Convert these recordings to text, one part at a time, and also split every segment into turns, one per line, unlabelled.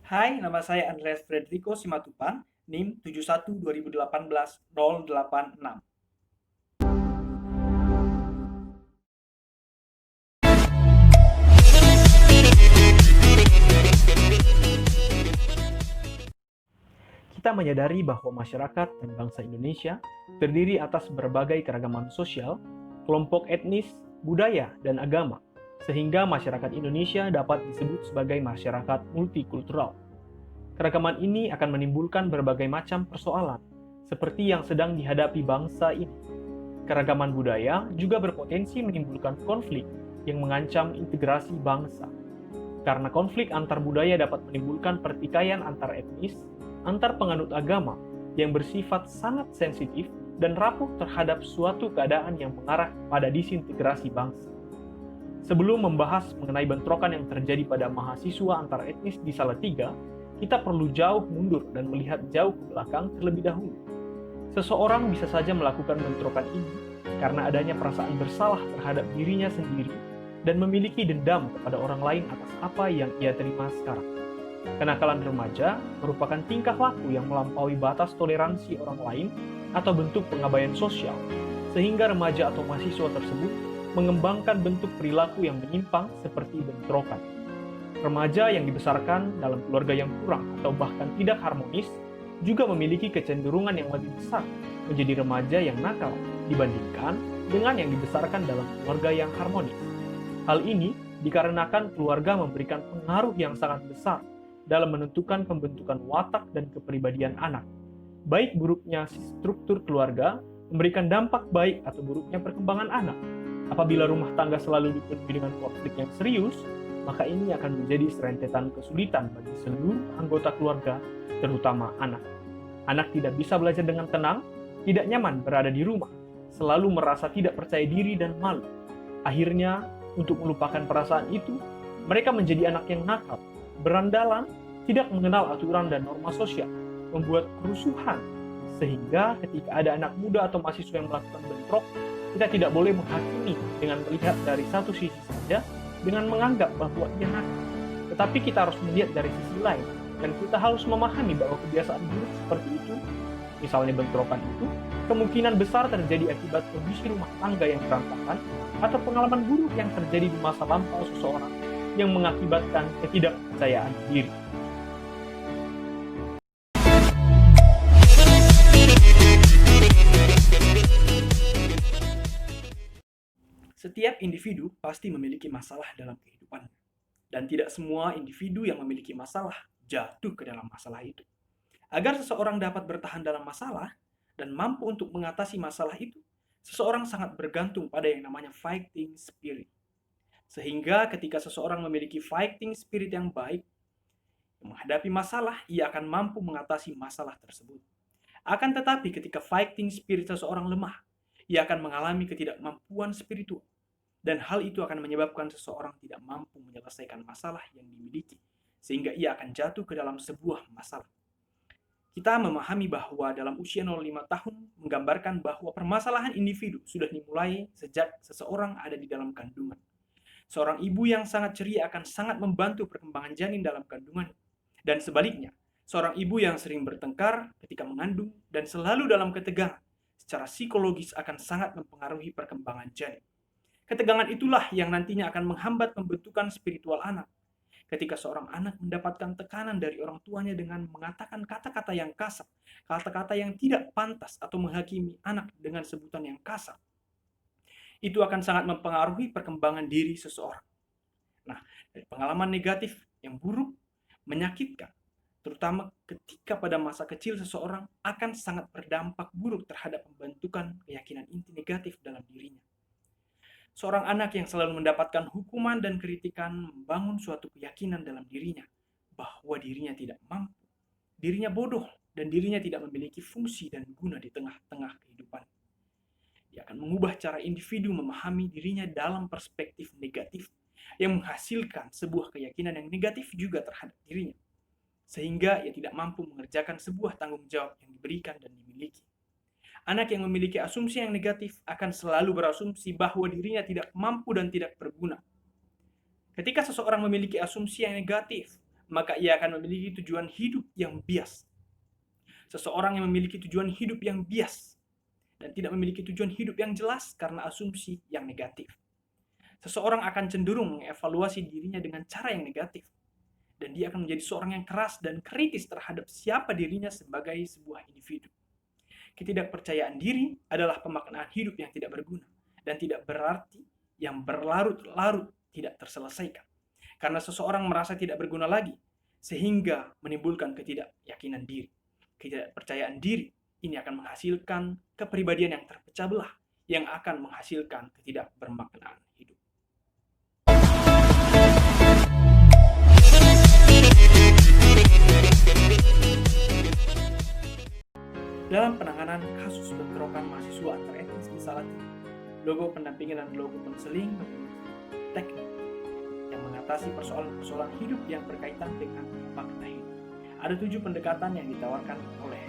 Hai, nama saya Andreas Frederico Simatupang, NIM 71 2018 086. Kita menyadari bahwa masyarakat dan bangsa Indonesia terdiri atas berbagai keragaman sosial, kelompok etnis, budaya, dan agama, sehingga masyarakat Indonesia dapat disebut sebagai masyarakat multikultural. Keragaman ini akan menimbulkan berbagai macam persoalan, seperti yang sedang dihadapi bangsa ini. Keragaman budaya juga berpotensi menimbulkan konflik yang mengancam integrasi bangsa. Karena konflik antar budaya dapat menimbulkan pertikaian antar etnis, antar penganut agama yang bersifat sangat sensitif dan rapuh terhadap suatu keadaan yang mengarah pada disintegrasi bangsa. Sebelum membahas mengenai bentrokan yang terjadi pada mahasiswa antar etnis di Salatiga, kita perlu jauh mundur dan melihat jauh ke belakang terlebih dahulu. Seseorang bisa saja melakukan bentrokan ini karena adanya perasaan bersalah terhadap dirinya sendiri dan memiliki dendam kepada orang lain atas apa yang ia terima sekarang. Kenakalan remaja merupakan tingkah laku yang melampaui batas toleransi orang lain atau bentuk pengabaian sosial, sehingga remaja atau mahasiswa tersebut mengembangkan bentuk perilaku yang menyimpang seperti bentrokan. Remaja yang dibesarkan dalam keluarga yang kurang atau bahkan tidak harmonis juga memiliki kecenderungan yang lebih besar menjadi remaja yang nakal dibandingkan dengan yang dibesarkan dalam keluarga yang harmonis. Hal ini dikarenakan keluarga memberikan pengaruh yang sangat besar dalam menentukan pembentukan watak dan kepribadian anak. Baik buruknya struktur keluarga memberikan dampak baik atau buruknya perkembangan anak. Apabila rumah tangga selalu dipenuhi dengan konflik yang serius, maka ini akan menjadi serentetan kesulitan bagi seluruh anggota keluarga, terutama anak. Anak tidak bisa belajar dengan tenang, tidak nyaman berada di rumah, selalu merasa tidak percaya diri dan malu. Akhirnya, untuk melupakan perasaan itu, mereka menjadi anak yang nakal, berandalan, tidak mengenal aturan dan norma sosial, membuat kerusuhan, sehingga ketika ada anak muda atau mahasiswa yang melakukan bentrok, kita tidak boleh menghakimi dengan melihat dari satu sisi saja, dengan menganggap bahwa ia nakal. Tetapi kita harus melihat dari sisi lain, dan kita harus memahami bahwa kebiasaan buruk seperti itu, misalnya bentrokan itu, kemungkinan besar terjadi akibat kondisi rumah tangga yang berantakan atau pengalaman buruk yang terjadi di masa lampau seseorang yang mengakibatkan ketidakpercayaan diri. Setiap individu pasti memiliki masalah dalam kehidupannya, dan tidak semua individu yang memiliki masalah jatuh ke dalam masalah itu. Agar seseorang dapat bertahan dalam masalah dan mampu untuk mengatasi masalah itu, seseorang sangat bergantung pada yang namanya fighting spirit. Sehingga ketika seseorang memiliki fighting spirit yang baik, menghadapi masalah, ia akan mampu mengatasi masalah tersebut. Akan tetapi ketika fighting spirit seseorang lemah, ia akan mengalami ketidakmampuan spiritual. Dan hal itu akan menyebabkan seseorang tidak mampu menyelesaikan masalah yang dimiliki, sehingga ia akan jatuh ke dalam sebuah masalah. Kita memahami bahwa dalam usia 05 tahun menggambarkan bahwa permasalahan individu sudah dimulai sejak seseorang ada di dalam kandungan. Seorang ibu yang sangat ceria akan sangat membantu perkembangan janin dalam kandungan. Dan sebaliknya, seorang ibu yang sering bertengkar ketika mengandung dan selalu dalam ketegangan, secara psikologis akan sangat mempengaruhi perkembangan janin. Ketegangan itulah yang nantinya akan menghambat pembentukan spiritual anak. Ketika seorang anak mendapatkan tekanan dari orang tuanya dengan mengatakan kata-kata yang kasar, kata-kata yang tidak pantas atau menghakimi anak dengan sebutan yang kasar, itu akan sangat mempengaruhi perkembangan diri seseorang. Nah, dari pengalaman negatif yang buruk, menyakitkan, terutama ketika pada masa kecil seseorang akan sangat berdampak buruk terhadap pembentukan keyakinan inti negatif dalam dirinya. Seorang anak yang selalu mendapatkan hukuman dan kritikan membangun suatu keyakinan dalam dirinya bahwa dirinya tidak mampu, dirinya bodoh, dan dirinya tidak memiliki fungsi dan guna di tengah-tengah kehidupan. Dia akan mengubah cara individu memahami dirinya dalam perspektif negatif yang menghasilkan sebuah keyakinan yang negatif juga terhadap dirinya, sehingga ia tidak mampu mengerjakan sebuah tanggung jawab yang diberikan dan dimiliki. Anak yang memiliki asumsi yang negatif akan selalu berasumsi bahwa dirinya tidak mampu dan tidak berguna. Ketika seseorang memiliki asumsi yang negatif, maka ia akan memiliki tujuan hidup yang bias. Seseorang yang memiliki tujuan hidup yang bias dan tidak memiliki tujuan hidup yang jelas karena asumsi yang negatif. Seseorang akan cenderung mengevaluasi dirinya dengan cara yang negatif, dan dia akan menjadi seorang yang keras dan kritis terhadap siapa dirinya sebagai sebuah individu. Ketidakpercayaan diri adalah pemaknaan hidup yang tidak berguna dan tidak berarti yang berlarut-larut tidak terselesaikan. Karena seseorang merasa tidak berguna lagi, sehingga menimbulkan ketidakyakinan diri. Ketidakpercayaan diri ini akan menghasilkan kepribadian yang terpecah belah, yang akan menghasilkan ketidakbermaknaan hidup. Dalam penanganan kasus bentrokan mahasiswa antar etnis di Salatiga, logo pendampingan dan logo konseling memiliki teknik yang mengatasi persoalan-persoalan hidup yang berkaitan dengan makna hidup. Ada 7 pendekatan yang ditawarkan oleh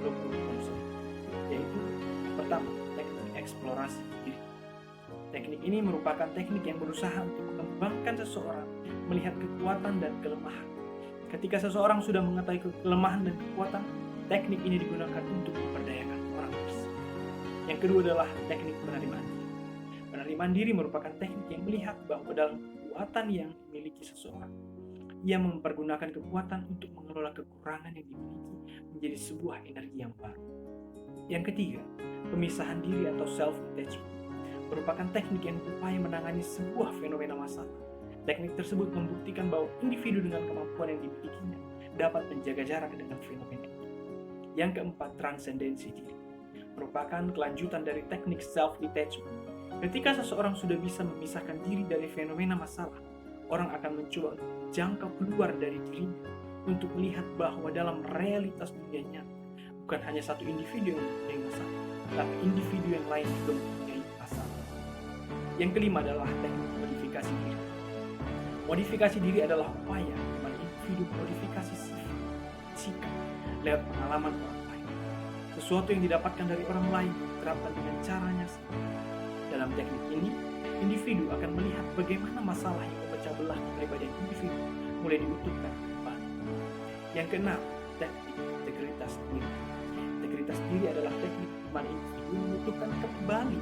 logo konseling, yaitu pertama, teknik eksplorasi diri. Teknik ini merupakan teknik yang berusaha untuk mengembangkan seseorang melihat kekuatan dan kelemahan. Ketika seseorang sudah mengetahui kelemahan dan kekuatan, teknik ini digunakan untuk memperdayakan orang tersebut. Yang kedua adalah teknik penerimaan diri. Penerimaan diri merupakan teknik yang melihat bahwa dalam kekuatan yang dimiliki seseorang, ia mempergunakan kekuatan untuk mengelola kekurangan yang dimiliki menjadi sebuah energi yang baru. Yang ketiga, pemisahan diri atau self-detachment merupakan teknik yang berupaya menangani sebuah fenomena masalah. Teknik tersebut membuktikan bahwa individu dengan kemampuan yang dimilikinya dapat menjaga jarak dengan fenomena itu. Yang keempat, transendensi diri merupakan kelanjutan dari teknik self-detachment. Ketika seseorang sudah bisa memisahkan diri dari fenomena masalah, orang akan mencoba jangkau keluar dari dirinya untuk melihat bahwa dalam realitas dunia nyata, bukan hanya satu individu yang mempunyai masalah, tapi individu yang lain juga mempunyai masalah. Yang kelima adalah teknik modifikasi diri. Modifikasi diri adalah upaya di mana individu modifikasi sikap lewat pengalaman orang lain. Sesuatu yang didapatkan dari orang lain diterapkan dengan caranya sendiri. Dalam teknik ini, individu akan melihat bagaimana masalah yang memecah belah kepribadian individu mulai diutuhkan kembali. Yang keenam, teknik integritas diri. Integritas diri adalah teknik di mana individu mengutuhkan kembali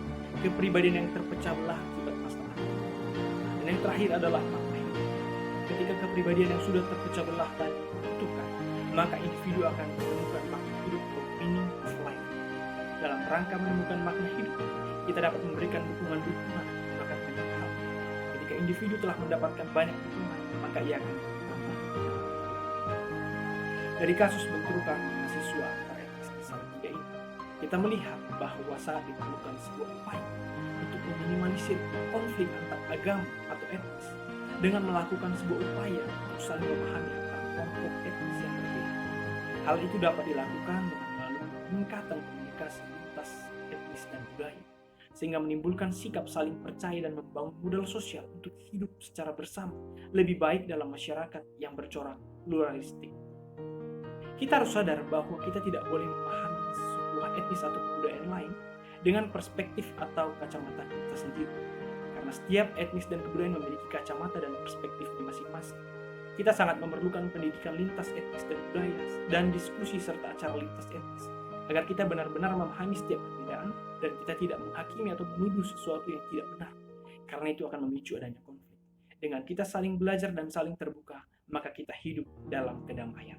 kepribadian yang terpecah belah akibat masalah. Dan yang terakhir adalah makna hidup. Ketika kepribadian yang sudah terpecah belah dan diutuhkan, maka individu akan menemukan makna hidup atau meaning of life. Dalam rangka menemukan makna hidup, kita dapat memberikan dukungan akan banyak hal. Ketika individu telah mendapatkan banyak dukungan, maka ia akan bertambah. Dari kasus bentrokan mahasiswa antar etnis di Salatiga ini, kita melihat bahwa saat diperlukan sebuah upaya untuk meminimalisir konflik antar agama atau etnis dengan melakukan sebuah upaya untuk saling memahami antar kelompok etnis yang berbeda. Hal itu dapat dilakukan dengan melalui peningkatan komunikasi lintas etnis dan budaya, sehingga menimbulkan sikap saling percaya dan membangun modal sosial untuk hidup secara bersama lebih baik dalam masyarakat yang bercorak pluralistik. Kita harus sadar bahwa kita tidak boleh memahami sebuah etnis atau kebudayaan lain dengan perspektif atau kacamata kita sendiri, karena setiap etnis dan kebudayaan memiliki kacamata dan perspektifnya masing-masing. Kita sangat memerlukan pendidikan lintas etnis dan budaya dan diskusi serta acara lintas etnis agar kita benar-benar memahami setiap perbedaan dan kita tidak menghakimi atau menuduh sesuatu yang tidak benar, karena itu akan memicu adanya konflik. Dengan kita saling belajar dan saling terbuka, maka kita hidup dalam kedamaian.